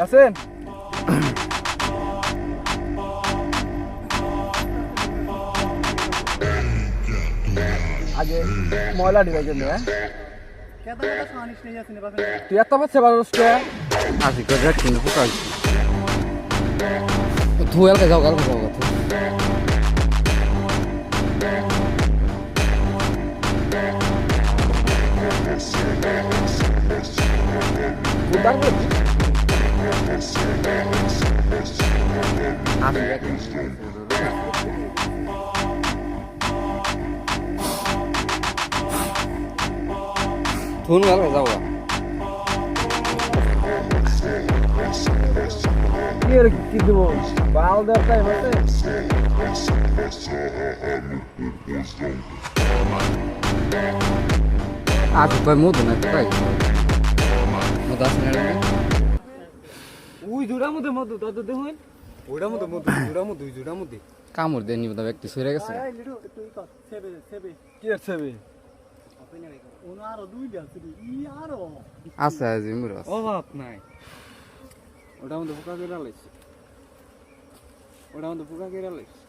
আছেন আগে ময়লা দিবে জন্য হ্যাঁ তুই এত পাচ্ছে বারোশটা আসি করে রাখ কিন্তু পোকা ধু এলকে যাও কালকে যাও কথা ধুন কালকে যাও কি দেবো বাল দরকার হচ্ছে আসি কয় মধু না পোকা মধু আসে না ওই জোড়া মধ্যে মধু তত দেখুন ওইটার মধ্যে মধু জোড়া মধ্যে ওই জোড়া মধ্যে কামড় দিয়ে নিব ব্যক্তি সরে গেছে কি আছে আছে আজি মুর অভাব নাই ওটার মধ্যে পোকা কেরা লাইছে ওটার মধ্যে পোকা কেরা লাইছে